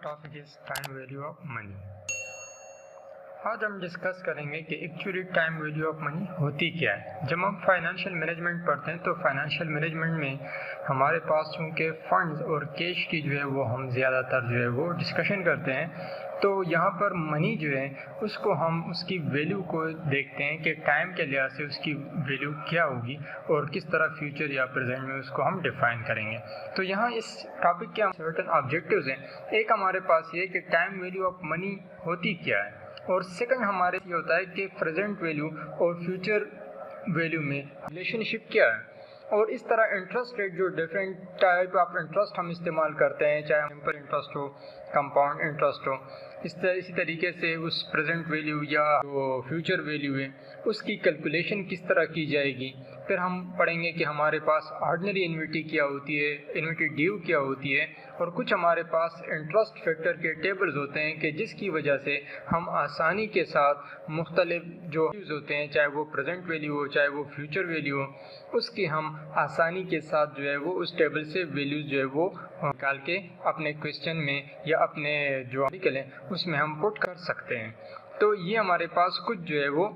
Topic is time value of money. आज हम discuss करेंगे कि actually time value of money होती क्या है। जब हम फाइनेंशियल मैनेजमेंट पढ़ते हैं तो फाइनेंशियल मैनेजमेंट में हमारे पास चूँकि फंड्स और कैश की जो है वो हम ज़्यादातर जो है वो डिस्कशन करते हैं, तो यहाँ पर मनी जो है उसको हम उसकी वैल्यू को देखते हैं कि टाइम के लिहाज से उसकी वैल्यू क्या होगी और किस तरह फ्यूचर या प्रेजेंट में उसको हम डिफाइन करेंगे। तो यहाँ इस टॉपिक के सर्टेन ऑब्जेक्टिव्स हैं। एक हमारे पास ये कि टाइम वैल्यू ऑफ मनी होती क्या है, और सेकंड हमारे ये होता है कि प्रेजेंट वैल्यू और फ्यूचर वैल्यू में रिलेशनशिप क्या है। और इस तरह इंटरेस्ट रेट, जो डिफरेंट टाइप ऑफ इंटरेस्ट हम इस्तेमाल करते हैं, चाहे सिंपल इंटरेस्ट हो, कंपाउंड इंटरेस्ट हो, इसी तरीके से उस प्रेजेंट वैल्यू या जो फ्यूचर वैल्यू है उसकी कैलकुलेशन किस तरह की जाएगी। फिर हम पढ़ेंगे कि हमारे पास ऑर्डिनरी इन्विटी क्या होती है, इन्विटी ड्यू क्या होती है, और कुछ हमारे पास इंटरेस्ट फैक्टर के टेबल्स होते हैं कि जिसकी वजह से हम आसानी के साथ मुख्तलिफ जो वैल्यूज़ होते हैं, चाहे वो प्रेजेंट वैल्यू हो चाहे वो फ्यूचर वैल्यू हो, उसकी हम आसानी के साथ जो है वो उस टेबल से वैल्यूज़ जो है वो निकाल के अपने क्वेश्चन में या अपने जो आर्टिकल है उसमें हम पुट कर सकते हैं। तो ये हमारे पास कुछ जो है वो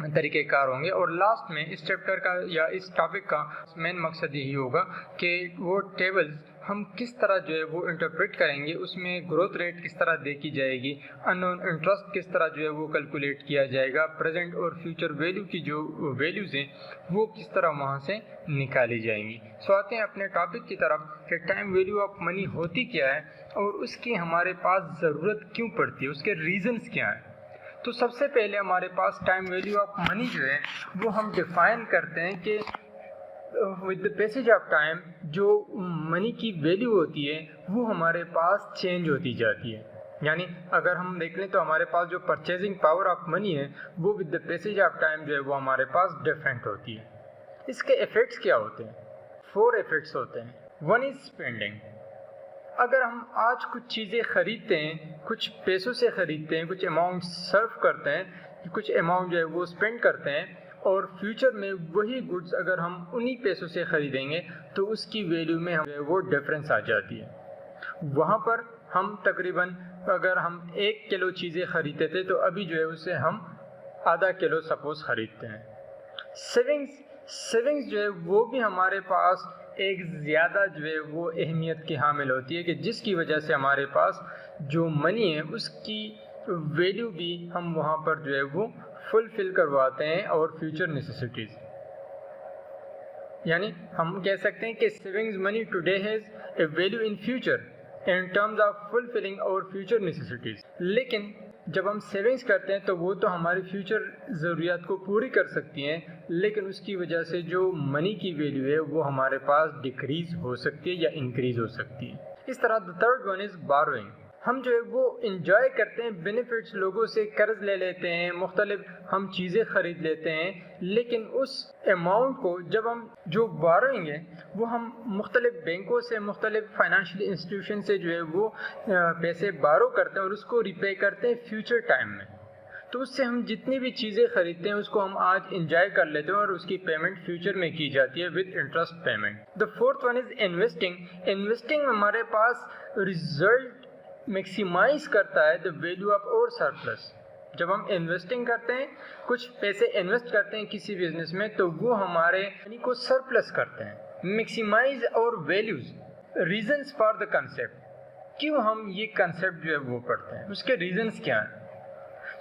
तरीक़ेकार होंगे। और लास्ट में इस चैप्टर का या इस टॉपिक का मेन मकसद यही होगा कि वो टेबल्स हम किस तरह जो है वो इंटरप्रेट करेंगे, उसमें ग्रोथ रेट किस तरह देखी जाएगी, अननोन इंटरेस्ट किस तरह जो है वो कैलकुलेट किया जाएगा, प्रेजेंट और फ्यूचर वैल्यू की जो वैल्यूज़ हैं वो किस तरह वहाँ से निकाली जाएंगी। सो आते हैं अपने टॉपिक की तरफ कि टाइम वैल्यू ऑफ मनी होती क्या है और उसकी हमारे पास ज़रूरत क्यों पड़ती है, उसके रीज़न्स क्या हैं। तो सबसे पहले हमारे पास टाइम वैल्यू ऑफ मनी जो है वो हम डिफ़ाइन करते हैं कि with the passage of time जो मनी की वैल्यू होती है वो हमारे पास चेंज होती जाती है। यानी अगर हम देख लें तो हमारे पास जो परचेजिंग पावर ऑफ मनी है वो with the passage of time जो है वो हमारे पास डिफरेंट होती है। इसके इफ़ेक्ट्स क्या होते हैं? 4 इफ़ेक्ट्स होते हैं। 1 इज़ स्पेंडिंग। अगर हम आज कुछ चीज़ें ख़रीदते हैं, कुछ पैसों से ख़रीदते हैं, कुछ अमाउंट सर्व करते हैं, कुछ अमाउंट जो है वो स्पेंड करते हैं, और फ्यूचर में वही गुड्स अगर हम उन्हीं पैसों से ख़रीदेंगे तो उसकी वैल्यू में जो है वो डिफरेंस आ जाती है। वहाँ पर हम तकरीबन अगर हम 1 किलो चीज़ें ख़रीदते थे तो अभी जो है उसे हम आधा किलो सपोज़ ख़रीदते हैं। सेविंग्स जो है वो भी हमारे पास एक ज़्यादा जो है वो अहमियत की हामिल होती है कि जिसकी वजह से हमारे पास जो मनी है उसकी वैल्यू भी हम वहाँ पर जो है वो फुलफिल करवाते हैं और फ्यूचर नेसेसिटीज़। यानी हम कह सकते हैं कि savings money today has a value in future in terms of fulfilling और फ्यूचर नेसेसिटीज़। लेकिन जब हम सेविंग्स करते हैं तो वो तो हमारी फ्यूचर ज़रूरियात को पूरी कर सकती हैं, लेकिन उसकी वजह से जो मनी की वैल्यू है वो हमारे पास डिक्रीज़ हो सकती है या इंक्रीज़ हो सकती है। इस तरह the third one is burrowing. हम जो है वो इंजॉय करते हैं बेनिफिट्स, लोगों से कर्ज ले लेते हैं, मुख्तलिफ हम चीज़ें ख़रीद लेते हैं, लेकिन उस अमाउंट को जब हम जो बारोइंग है वो हम मुख्तलिफ बैंकों से, मुख्तलिफ फाइनेंशियल इंस्टीट्यूशन से जो है वो पैसे बारो करते हैं और उसको रिपे करते हैं फ्यूचर टाइम में। तो उससे हम जितनी भी चीज़ें ख़रीदते हैं उसको हम आज इंजॉय कर लेते हैं और उसकी पेमेंट फ्यूचर में की जाती है with interest payment. The fourth one is investing हमारे पास रिजल्ट मैक्सिमाइज करता है द वैल्यू ऑफ और सरप्लस। जब हम इन्वेस्टिंग करते हैं, कुछ पैसे इन्वेस्ट करते हैं किसी बिजनेस में, तो वो हमारे मनी को सरप्लस करते हैं। मैक्सिमाइज और values, reasons for the concept, क्यों हम ये कंसेप्ट जो है वो पढ़ते हैं, उसके रीजंस क्या हैं।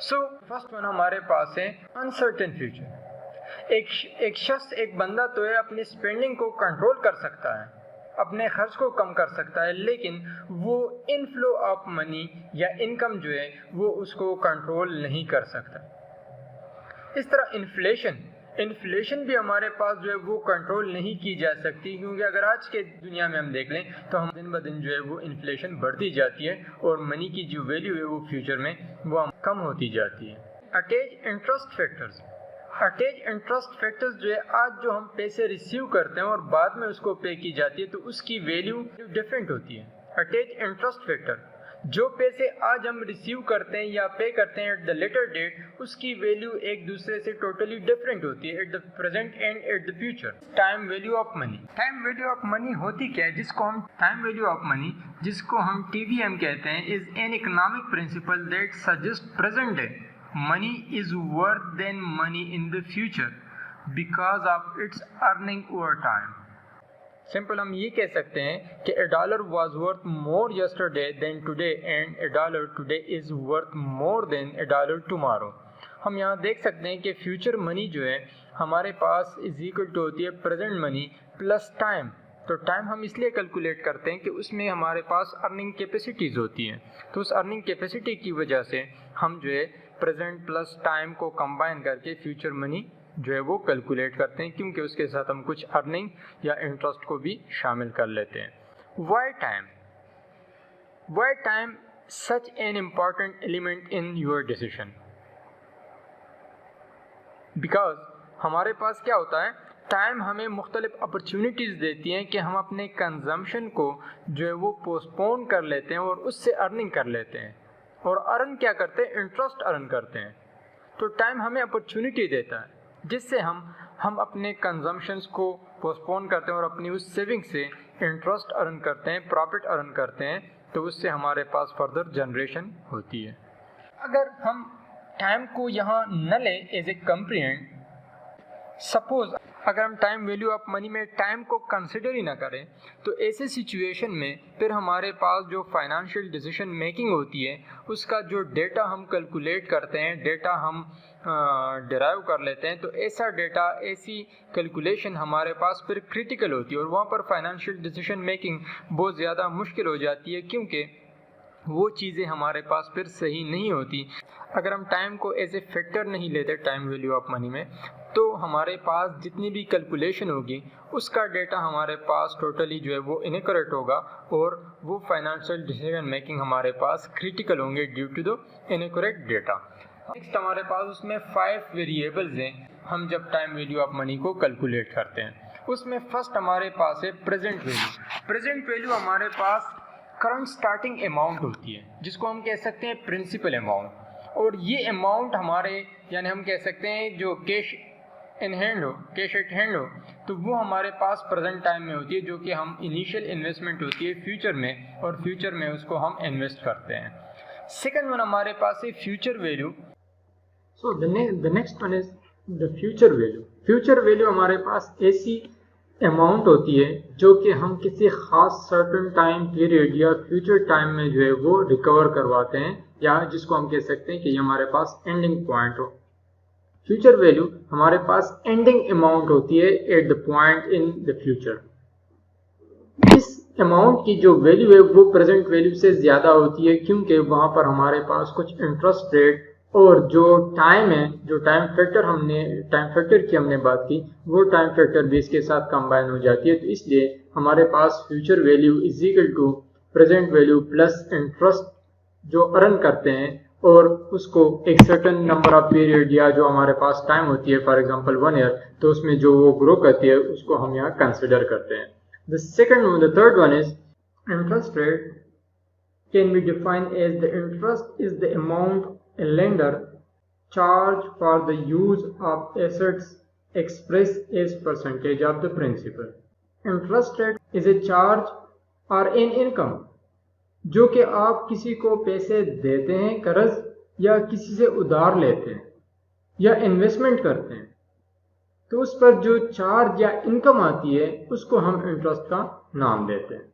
सो फर्स्ट वन हमारे पास है अनसर्टेन फ्यूचर। एक शख्स, एक बंदा तो है अपनी स्पेंडिंग को कंट्रोल कर सकता है, अपने खर्च को कम कर सकता है, लेकिन वो इनफ्लो ऑफ मनी या इनकम जो है वो उसको कंट्रोल नहीं कर सकता। इस तरह इन्फ्लेशन भी हमारे पास जो है वो कंट्रोल नहीं की जा सकती, क्योंकि अगर आज के दुनिया में हम देख लें तो हम दिन ब दिन जो है वो इन्फ्लेशन बढ़ती जाती है और मनी की जो वैल्यू है वो फ्यूचर में वो कम होती जाती है। अटैच इंटरेस्ट फैक्टर्स जो है आज जो हम पैसे रिसीव करते हैं और बाद में उसको पे की जाती है तो उसकी वैल्यू डिफरेंट होती है। अटैच इंटरेस्ट फैक्टर जो पैसे आज हम रिसीव करते हैं या पे करते हैं एट द लेटर डेट, उसकी वैल्यू एक दूसरे से टोटली डिफरेंट होती है at the present and at the future. Time value of money. Time value of money होती क्या है, जिसको हम टाइम वैल्यू ऑफ मनी, जिसको हम TVM कहते हैं, is an economic principle that suggest present day money is worth then money in the future because of its earning over time. Simple हम ये कह सकते हैं कि $1 was worth more yesterday than today and $1 today is worth more than $1 tomorrow। हम यहाँ देख सकते हैं कि फ्यूचर मनी जो है हमारे पास इज इक्वल टू होती है प्रेजेंट मनी प्लस टाइम। तो टाइम हम इसलिए कैलकुलेट करते हैं कि उसमें हमारे पास अर्निंग कैपेसिटीज़ होती हैं, तो उस अर्निंग कैपेसिटी की वजह से हम जो है प्रेजेंट प्लस टाइम को कंबाइन करके फ्यूचर मनी जो है वो कैलकुलेट करते हैं, क्योंकि उसके साथ हम कुछ अर्निंग या इंटरेस्ट को भी शामिल कर लेते हैं। Why time? Why time such an important element in your decision? Because हमारे पास क्या होता है, टाइम हमें मुख्तलिफ अपॉर्चुनिटीज़ देती हैं कि हम अपने कंजम्पशन को जो है वो पोस्टपोन कर लेते हैं और उससे अर्निंग कर लेते हैं, और अर्न क्या करते हैं, इंटरेस्ट अर्न करते हैं। तो टाइम हमें अपॉर्चुनिटी देता है जिससे हम अपने कंजम्पशंस को पोस्टपोन करते हैं और अपनी उस सेविंग से इंटरेस्ट अर्न करते हैं, प्रॉफिट अर्न करते हैं, तो उससे हमारे पास फर्दर जनरेशन होती है। अगर हम टाइम को यहाँ न लें एज ए कंप्रीहेंड, सपोज अगर हम टाइम वैल्यू ऑफ मनी में टाइम को कंसिडर ही ना करें, तो ऐसे सिचुएशन में फिर हमारे पास जो फाइनेंशियल डिसीजन मेकिंग होती है उसका जो डेटा हम कैलकुलेट करते हैं, डेटा हम डिराइव कर लेते हैं, तो ऐसा डेटा, ऐसी कैलकुलेशन हमारे पास फिर क्रिटिकल होती है और वहाँ पर फाइनेंशियल डिसीजन मेकिंग बहुत ज़्यादा मुश्किल हो जाती है, क्योंकि वो चीज़ें हमारे पास फिर सही नहीं होती। अगर हम टाइम को एज ए फैक्टर नहीं लेते टाइम वैल्यू ऑफ मनी में, तो हमारे पास जितनी भी कैलकुलेशन होगी उसका डेटा हमारे पास टोटली जो है वो इनकरेक्ट होगा और वो फाइनेंशियल डिसीजन मेकिंग हमारे पास क्रिटिकल होंगे due to the incorrect data. Next हमारे पास उसमें 5 वेरिएबल्स हैं हम जब टाइम वैल्यू ऑफ मनी को कैलकुलेट करते हैं। उसमें फर्स्ट हमारे पास है प्रेजेंट वैल्यू। प्रेजेंट वैल्यू हमारे पास करंट स्टार्टिंग अमाउंट होती है, जिसको हम कह सकते हैं प्रिंसिपल अमाउंट, और ये अमाउंट हमारे यानी हम कह सकते हैं जो कैश इन हैंड हो, कैश एट हैंड हो, तो वो हमारे पास प्रेजेंट टाइम में होती है, जो कि हम इनिशियल इन्वेस्टमेंट होती है फ्यूचर में, और फ्यूचर में उसको हम इन्वेस्ट करते हैं। सेकंड वन हमारे पास है future value. So the next one is the future value. Future value हमारे पास ऐसी अमाउंट होती है जो कि हम किसी खास सर्टेन टाइम पीरियड या फ्यूचर टाइम में जो है वो रिकवर करवाते हैं, या जिसको हम कह सकते हैं कि ये हमारे पास एंडिंग पॉइंट हो। फ्यूचर वैल्यू हमारे पास एंडिंग अमाउंट होती है at the point in the future. इस अमाउंट की जो वैल्यू है वो प्रेजेंट वैल्यू से ज़्यादा होती है, क्योंकि वहाँ पर हमारे पास कुछ इंटरेस्ट रेट और जो टाइम है, जो टाइम फैक्टर की हमने बात की, वो टाइम फैक्टर भी इसके साथ कंबाइन हो जाती है। तो इसलिए हमारे पास future value is equal to present value plus interest जो अर्न करते हैं, और उसको एक सर्टेन नंबर ऑफ पीरियड या जो हमारे पास टाइम होती है, फॉर एग्जांपल 1 ईयर, तो उसमें जो वो ग्रो करती है उसको हम यहाँ कंसिडर करते हैं। The third one is interest rate can be defined as the interest is the amount a lender charge for the use of assets expressed as percentage of the principal. Interest rate is a charge or an income जो कि आप किसी को पैसे देते हैं कर्ज, या किसी से उधार लेते हैं या इन्वेस्टमेंट करते हैं, तो उस पर जो चार्ज या इनकम आती है उसको हम इंटरेस्ट का नाम देते हैं,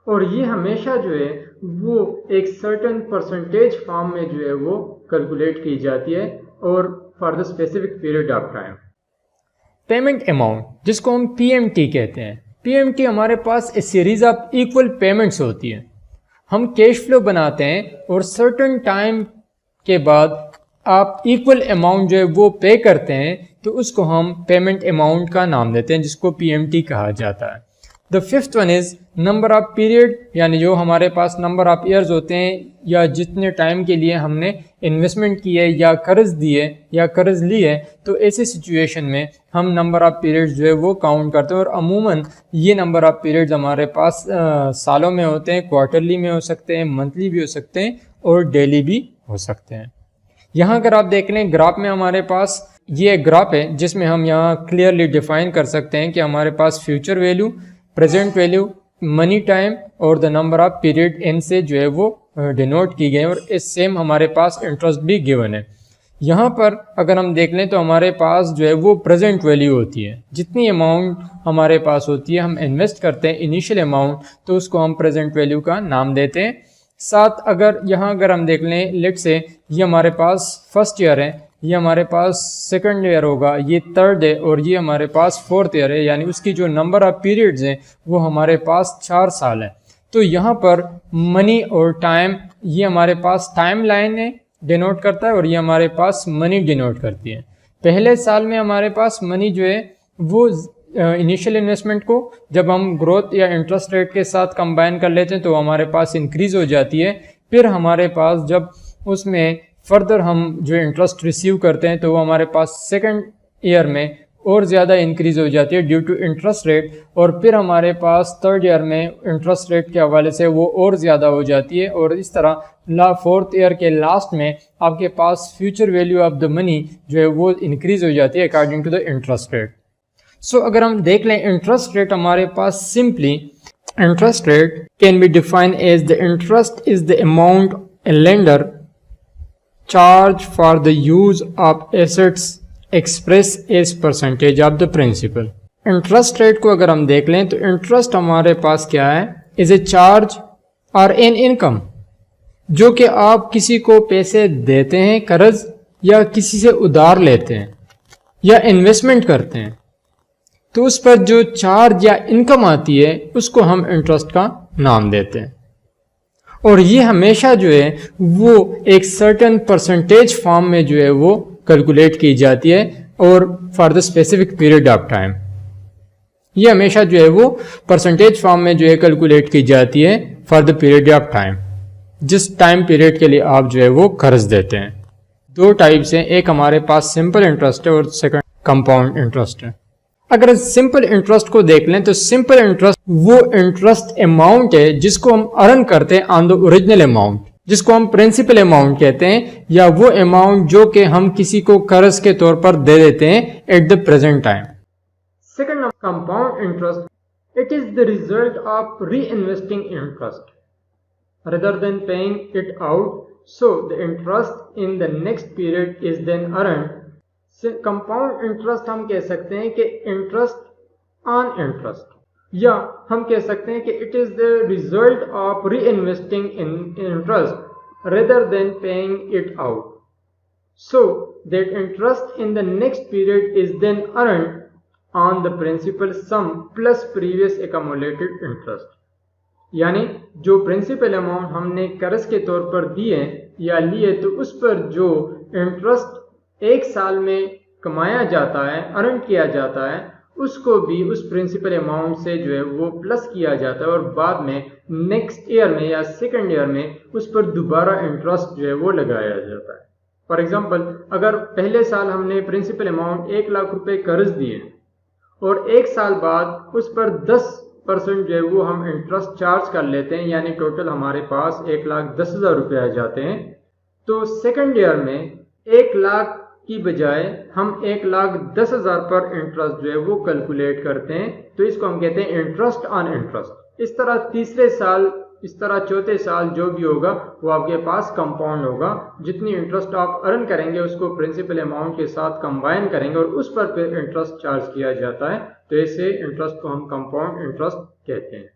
और ये हमेशा जो है वो एक सर्टेन परसेंटेज फॉर्म में जो है वो कैलकुलेट की जाती है और for the specific period of time. Payment amount, जिसको हम PMT कहते हैं। PMT हमारे पास ए सीरीज ऑफ इक्वल पेमेंट्स होती है। हम कैश फ्लो बनाते हैं और सर्टेन टाइम के बाद आप इक्वल अमाउंट जो है वो पे करते हैं, तो उसको हम पेमेंट अमाउंट का नाम देते हैं, जिसको PMT कहा जाता है। The fifth one is number of period, यानी जो हमारे पास नंबर ऑफ ईयर्स होते हैं या जितने टाइम के लिए हमने इन्वेस्टमेंट की है या कर्ज दिए या कर्ज लिए, तो ऐसे सिचुएशन में हम नंबर ऑफ पीरियड्स जो है वो काउंट करते हैं। और अमूमन ये नंबर ऑफ पीरियड्स हमारे पास सालों में होते हैं, क्वार्टरली में हो सकते हैं, मंथली भी हो सकते हैं और डेली भी हो सकते हैं। यहाँ अगर आप देख लें ग्राफ में हमारे पास ये ग्राफ है जिसमें हम यहाँ क्लियरली डिफाइन कर सकते हैं कि हमारे पास future value, present value, money time और द नंबर ऑफ पीरियड इन से जो है वो डिनोट की गए, और इस सेम हमारे पास इंटरेस्ट भी गिवन है। यहाँ पर अगर हम देख लें तो हमारे पास जो है वो प्रेजेंट वैल्यू होती है, जितनी अमाउंट हमारे पास होती है हम इन्वेस्ट करते हैं इनिशियल अमाउंट, तो उसको हम प्रेजेंट वैल्यू का नाम देते हैं। साथ अगर हम देख लें लेट से ये हमारे पास फर्स्ट ईयर है, ये हमारे पास सेकंड ईयर होगा, ये थर्ड है और ये हमारे पास फोर्थ ईयर है, यानी उसकी जो नंबर ऑफ पीरियड्स हैं वो हमारे पास 4 साल है। तो यहाँ पर मनी और टाइम, ये हमारे पास टाइम लाइन है डिनोट करता है और ये हमारे पास मनी डिनोट करती है। पहले साल में हमारे पास मनी जो है वो इनिशियल इन्वेस्टमेंट को जब हम ग्रोथ या इंटरेस्ट रेट के साथ कंबाइन कर लेते हैं तो हमारे पास इंक्रीज हो जाती है। फिर हमारे पास जब उसमें फर्दर हम जो इंटरेस्ट रिसीव करते हैं तो वो हमारे पास सेकंड ईयर में और ज़्यादा इंक्रीज हो जाती है ड्यू टू इंटरेस्ट रेट, और फिर हमारे पास थर्ड ईयर में इंटरेस्ट रेट के हवाले से वो और ज़्यादा हो जाती है, और इस तरह फोर्थ ईयर के लास्ट में आपके पास future value of the money जो है वो इंक्रीज हो जाती है according to the interest rate. So अगर हम देख लें इंटरेस्ट रेट हमारे पास simply interest rate can be defined as the interest is the amount a lender charge for the use of assets express as percentage of the principal. Interest rate को अगर हम देख लें तो इंटरेस्ट हमारे पास क्या है, इज ए चार्ज और एन इनकम, जो कि आप किसी को पैसे देते हैं कर्ज या किसी से उधार लेते हैं या इन्वेस्टमेंट करते हैं, तो उस पर जो चार्ज या इनकम आती है उसको हम इंटरेस्ट का नाम देते हैं। और ये हमेशा जो है वो एक सर्टेन परसेंटेज फॉर्म में जो है वो कैलकुलेट की जाती है और for the specific period of time. ये हमेशा जो है वो परसेंटेज फॉर्म में जो है कैलकुलेट की जाती है for the period of time, जिस टाइम पीरियड के लिए आप जो है वो कर्ज देते हैं। 2 टाइप्स हैं, एक हमारे पास सिंपल इंटरेस्ट है और सेकंड कंपाउंड इंटरेस्ट है। अगर सिंपल इंटरेस्ट को देख लें तो सिंपल इंटरेस्ट वो इंटरेस्ट अमाउंट है जिसको हम अर्न करते हैं ऑन द ओरिजिनल अमाउंट, जिसको हम प्रिंसिपल अमाउंट कहते हैं, या वो अमाउंट जो कि हम किसी को कर्ज के तौर पर दे देते हैं at the present time. Second compound interest, it is the result of री investing interest rather than paying it out, so the interest in the next period is then earned. Compound interest हम कह सकते हैं कि interest on interest, या हम कह सकते हैं कि it is the result of reinvesting in interest rather than paying it out, so that interest in the next period is then earned on the principal sum plus previous accumulated interest. यानी जो principal amount हमने कर्ज के तौर पर दिए या लिए, तो उस पर जो इंटरेस्ट 1 साल में कमाया जाता है, अर्न किया जाता है, उसको भी उस प्रिंसिपल अमाउंट से जो है वो प्लस किया जाता है, और बाद में नेक्स्ट ईयर में या सेकंड ईयर में उस पर दोबारा इंटरेस्ट जो है वो लगाया जाता है। फॉर एग्जांपल, अगर पहले साल हमने प्रिंसिपल अमाउंट 1 लाख रुपए कर्ज दिए और 1 साल बाद उस पर 10% जो है वो हम इंटरेस्ट चार्ज कर लेते हैं, यानी टोटल हमारे पास 1,10,000 रुपये आ जाते हैं, तो सेकंड ईयर में 1 लाख की बजाय हम 1,10,000 पर इंटरेस्ट जो है वो कैलकुलेट करते हैं, तो इसको हम कहते हैं इंटरेस्ट ऑन इंटरेस्ट। इस तरह तीसरे साल, इस तरह चौथे साल जो भी होगा वो आपके पास कंपाउंड होगा। जितनी इंटरेस्ट आप अर्न करेंगे उसको प्रिंसिपल अमाउंट के साथ कंबाइन करेंगे और उस पर इंटरेस्ट चार्ज किया जाता है, तो ऐसे इंटरेस्ट को हम कंपाउंड इंटरेस्ट कहते हैं।